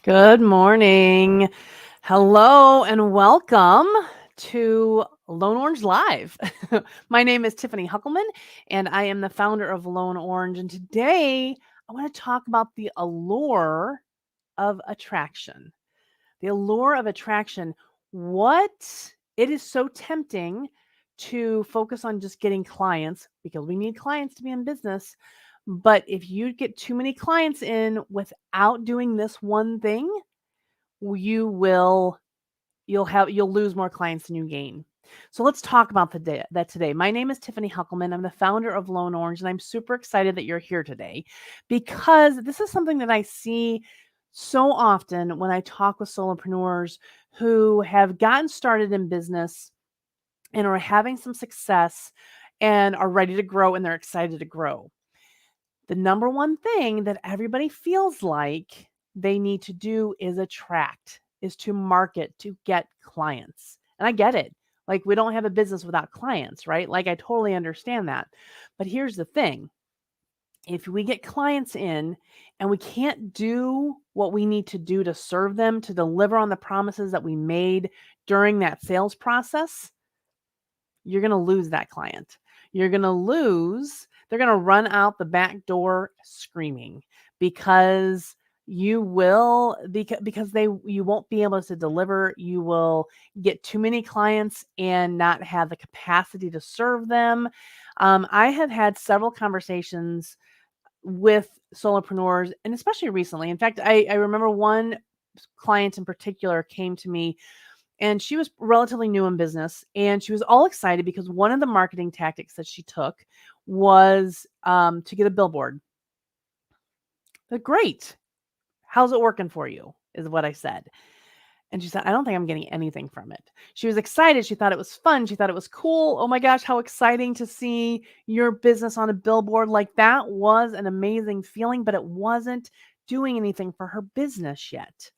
Good morning. Hello and welcome to Lone Orange Live. My name is Tiffany Huckelman and I am the founder of Lone Orange. And today I want to talk about the allure of attraction. The allure of attraction. What it is so tempting to focus on just getting clients because we need clients to be in business. But if you get too many clients in without doing this one thing, you'll lose more clients than you gain. So let's talk about that today. My name is Tiffany Huckelman. I'm the founder of Lone Orange, and I'm super excited that you're here today because this is something that I see so often when I talk with solopreneurs who have gotten started in business and are having some success and are ready to grow and they're excited to grow. The number one thing that everybody feels like they need to do is to market, to get clients. And I get it. Like, we don't have a business without clients, right? Like, I totally understand that. But here's the thing. If we get clients in and we can't do what we need to do to serve them, to deliver on the promises that we made during that sales process, you're going to lose that client. They're going to run out the back door screaming because you won't be able to deliver. You will get too many clients and not have the capacity to serve them. I have had several conversations with solopreneurs, and especially recently. In fact, I remember one client in particular came to me, and she was relatively new in business, and she was all excited because one of the marketing tactics that she took was to get a billboard. But great. How's it working for you? Is what I said. And she said, I don't think I'm getting anything from it. She was excited. She thought it was fun. She thought it was cool. Oh my gosh, how exciting to see your business on a billboard. Like, that was an amazing feeling, but it wasn't doing anything for her business yet.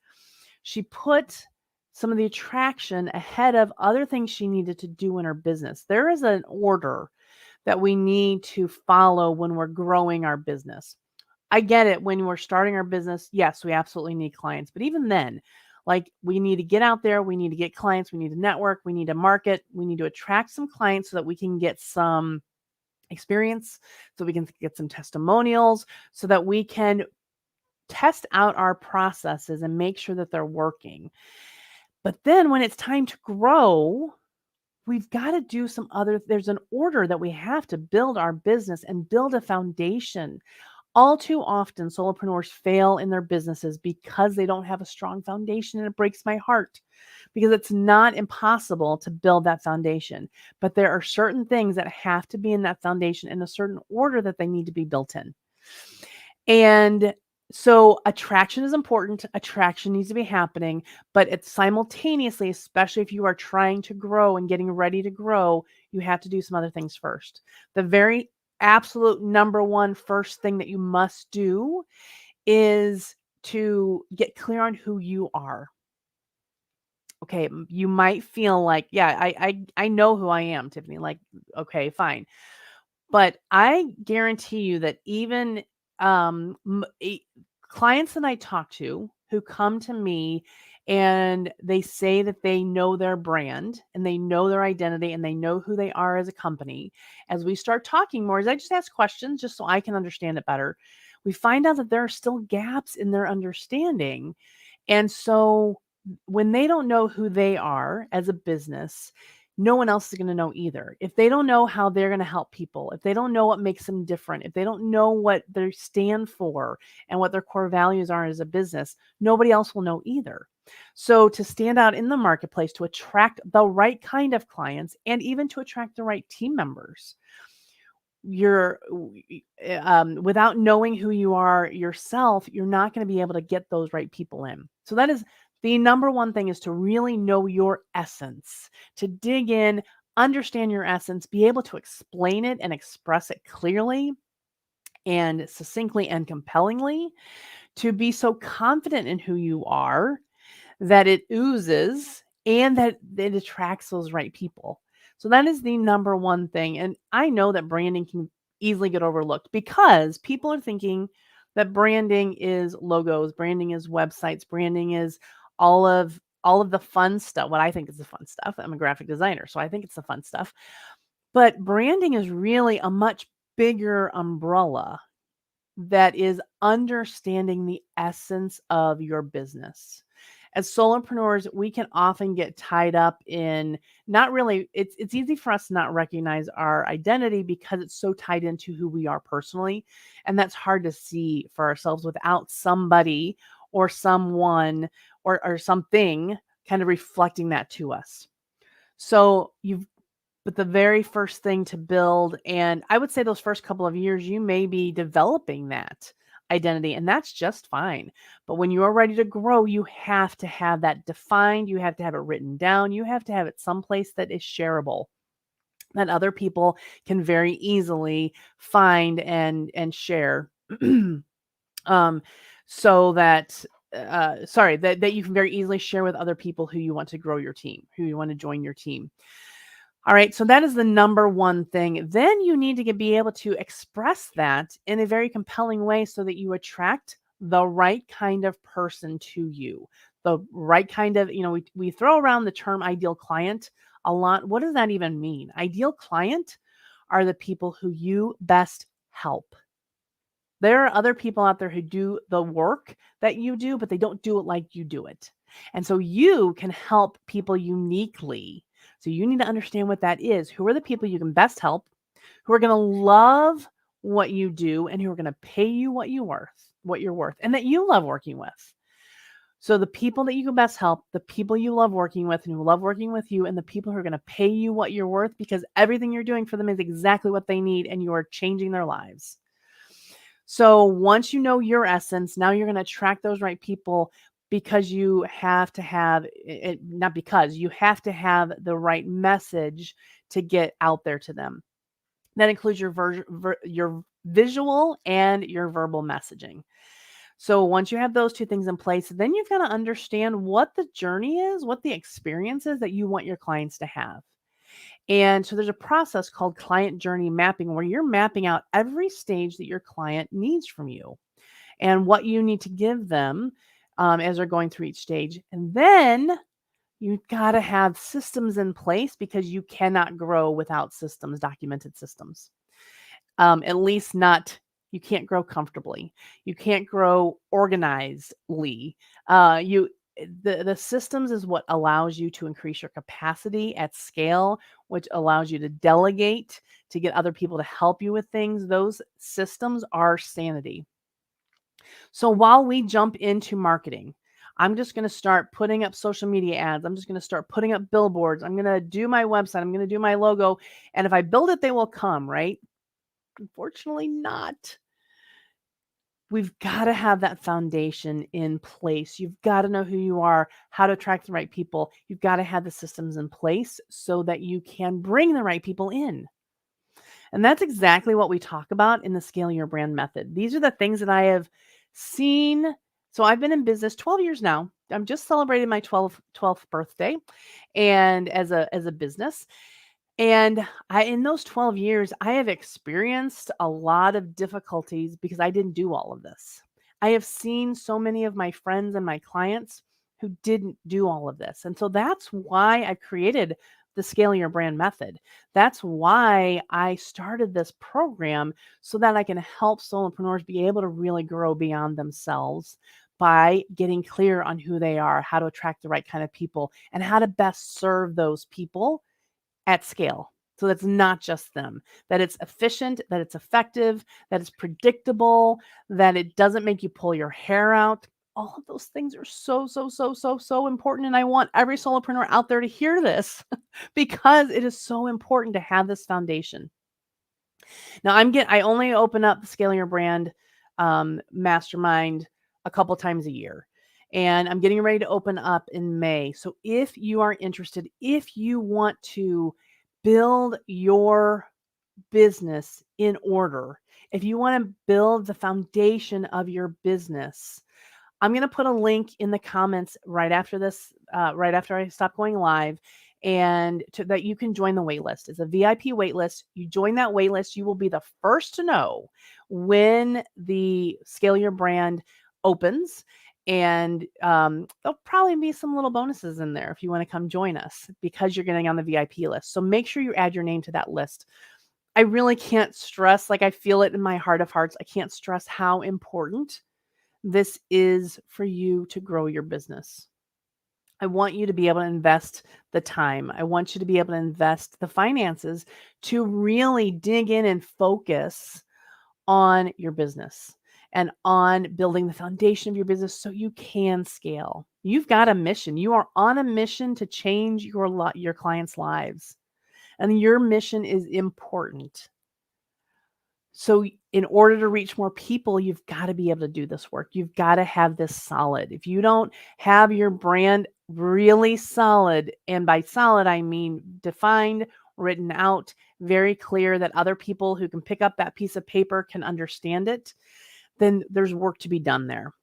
She put some of the attraction ahead of other things she needed to do in her business. There is an order that we need to follow when we're growing our business. I get it. When we're starting our business, yes, we absolutely need clients. But even then, like, we need to get out there, we need to get clients, we need to network, we need to market, we need to attract some clients so that we can get some experience, so we can get some testimonials, so that we can test out our processes and make sure that they're working. But then when it's time to grow, we've got to do there's an order that we have to build our business and build a foundation. All too often, solopreneurs fail in their businesses because they don't have a strong foundation, and it breaks my heart because it's not impossible to build that foundation. But there are certain things that have to be in that foundation in a certain order that they need to be built in. And so attraction is important. Attraction needs to be happening, but it's simultaneously, especially if you are trying to grow and getting ready to grow, you have to do some other things first. The very absolute number one first thing that you must do is to get clear on who you are. Okay, you might feel like, yeah, I know who I am, Tiffany. Like, okay, fine. But I guarantee you that even clients that I talk to who come to me and they say that they know their brand and they know their identity and they know who they are as a company, as we start talking more, as I just ask questions just so I can understand it better, we find out that there are still gaps in their understanding. And so when they don't know who they are as a business, no one else is going to know either. If they don't know how they're going to help people, if they don't know what makes them different, if they don't know what they stand for and what their core values are as a business, nobody else will know either. So to stand out in the marketplace, to attract the right kind of clients and even to attract the right team members, without knowing who you are yourself, you're not going to be able to get those right people in. So that is the number one thing, is to really know your essence, to dig in, understand your essence, be able to explain it and express it clearly and succinctly and compellingly, to be so confident in who you are that it oozes and that it attracts those right people. So that is the number one thing. And I know that branding can easily get overlooked because people are thinking that branding is logos, branding is websites, branding is all of the fun stuff. What I think is the fun stuff. I'm a graphic designer, so I think it's the fun stuff. But branding is really a much bigger umbrella that is understanding the essence of your business. As solopreneurs, we can often get tied up in not really, it's easy for us to not recognize our identity because it's so tied into who we are personally. And that's hard to see for ourselves without somebody or someone or something kind of reflecting that to us. So but the very first thing to build, and I would say those first couple of years, you may be developing that identity, and that's just fine. But when you are ready to grow, you have to have that defined. You have to have it written down. You have to have it someplace that is shareable, that other people can very easily find and share. um, so that that you can very easily share with other people who you want to grow your team, who you want to join your team. All right, so that is the number one thing. Then you need to be able to express that in a very compelling way so that you attract the right kind of person to you. The right kind of, we throw around the term ideal client a lot. What does that even mean? Ideal client are the people who you best help. There are other people out there who do the work that you do, but they don't do it like you do it. And so you can help people uniquely. So you need to understand what that is. Who are the people you can best help, who are going to love what you do, and who are going to pay you what you're worth, and that you love working with. So the people that you can best help, the people you love working with and who love working with you, and the people who are going to pay you what you're worth because everything you're doing for them is exactly what they need and you are changing their lives. So once you know your essence, now you're going to attract those right people because you have to have it, not because you have to have the right message to get out there to them. That includes your visual and your verbal messaging. So once you have those two things in place, then you've got to understand what the journey is, what the experience is that you want your clients to have. And so there's a process called client journey mapping where you're mapping out every stage that your client needs from you and what you need to give them as they're going through each stage. And then you've got to have systems in place because you cannot grow without systems, documented systems. At least not, you can't grow comfortably. You can't grow organizedly. The systems is what allows you to increase your capacity at scale, which allows you to delegate, to get other people to help you with things. Those systems are sanity. So while we jump into marketing, I'm just going to start putting up social media ads. I'm just going to start putting up billboards. I'm going to do my website. I'm going to do my logo. And if I build it, they will come, right? Unfortunately, not. We've got to have that foundation in place. You've got to know who you are, how to attract the right people. You've got to have the systems in place so that you can bring the right people in. And that's exactly what we talk about in the Scale Your Brand method. These are the things that I have seen. So I've been in business 12 years now. I'm just celebrating my 12th birthday and as a business. And in those 12 years, I have experienced a lot of difficulties because I didn't do all of this. I have seen so many of my friends and my clients who didn't do all of this. And so that's why I created the Scaling Your Brand method. That's why I started this program so that I can help solopreneurs be able to really grow beyond themselves by getting clear on who they are, how to attract the right kind of people, and how to best serve those people at scale. So that's not just them, that it's efficient, that it's effective, that it's predictable, that it doesn't make you pull your hair out. All of those things are so important. And I want every solopreneur out there to hear this because it is so important to have this foundation. Now I only open up the Scaling Your Brand mastermind a couple times a year. And I'm getting ready to open up in May. So if you are interested, if you want to build your business in order, if you want to build the foundation of your business, I'm going to put a link in the comments right after this, right after I stop going live, and that you can join the waitlist. It's a VIP waitlist. You join that waitlist, you will be the first to know when the Scale Your Brand opens. And there'll probably be some little bonuses in there if you want to come join us because you're getting on the VIP list. So make sure you add your name to that list. I really can't stress, like I feel it in my heart of hearts, I can't stress how important this is for you to grow your business. I want you to be able to invest the time. I want you to be able to invest the finances to really dig in and focus on your business and on building the foundation of your business so you can scale. You've got a mission. You are on a mission to change your clients' lives. And your mission is important. So in order to reach more people, you've got to be able to do this work. You've got to have this solid. If you don't have your brand really solid, and by solid, I mean defined, written out, very clear that other people who can pick up that piece of paper can understand it, then there's work to be done there.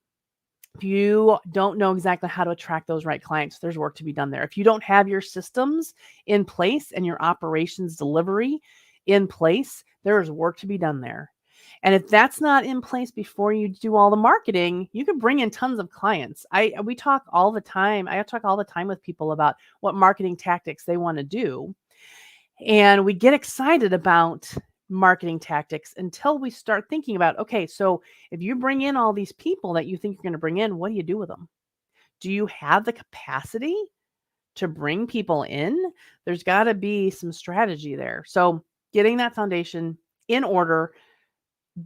If you don't know exactly how to attract those right clients, there's work to be done there. If you don't have your systems in place and your operations delivery in place, there is work to be done there. And if that's not in place before you do all the marketing, you can bring in tons of clients. We talk all the time. I talk all the time with people about what marketing tactics they want to do. And we get excited about marketing tactics until we start thinking about, okay, so if you bring in all these people that you think you're going to bring in, what do you do with them? Do you have the capacity to bring people in? There's got to be some strategy there. So getting that foundation in order,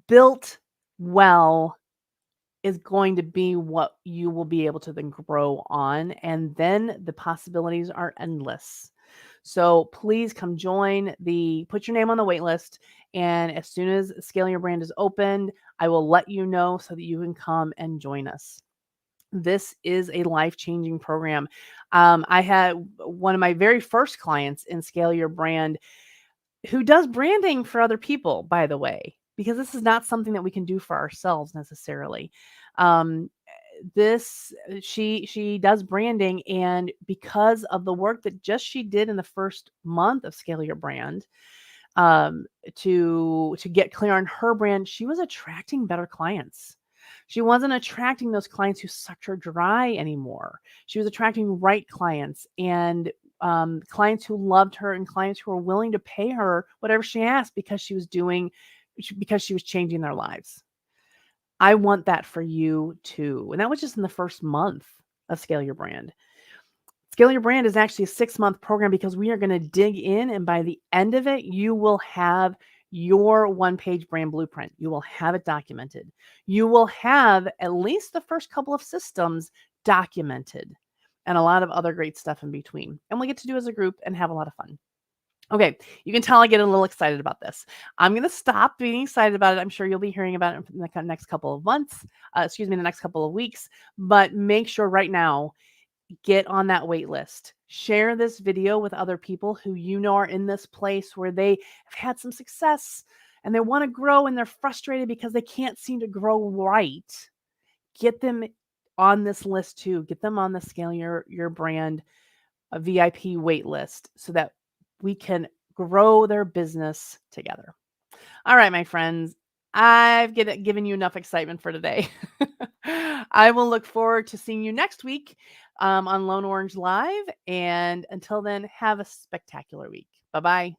built well, is going to be what you will be able to then grow on. And then the possibilities are endless. So please come put your name on the wait list. And as soon as Scaling Your Brand is opened, I will let you know so that you can come and join us. This is a life-changing program. I had one of my very first clients in Scale Your Brand who does branding for other people, by the way, because this is not something that we can do for ourselves necessarily. She does branding, and because of the work that she did in the first month of Scale Your Brand, to get clear on her brand, she was attracting better clients. She wasn't attracting those clients who sucked her dry anymore. She was attracting right clients and clients who loved her and clients who were willing to pay her whatever she asked because she was changing their lives. I want that for you too. And that was just in the first month of Scale Your Brand. Scale Your Brand is actually a 6-month program because we are going to dig in. And by the end of it, you will have your one-page brand blueprint. You will have it documented. You will have at least the first couple of systems documented and a lot of other great stuff in between. And we'll get to do as a group and have a lot of fun. Okay, you can tell I get a little excited about this. I'm going to stop being excited about it. I'm sure you'll be hearing about it in the next couple of months, the next couple of weeks. But make sure right now, get on that wait list. Share this video with other people who you know are in this place where they have had some success and they want to grow and they're frustrated because they can't seem to grow right. Get them on this list too. Get them on the Scale Your Brand VIP wait list so that we can grow their business together. All right, my friends, I've given you enough excitement for today. I will look forward to seeing you next week on Lone Orange Live. And until then, have a spectacular week. Bye-bye.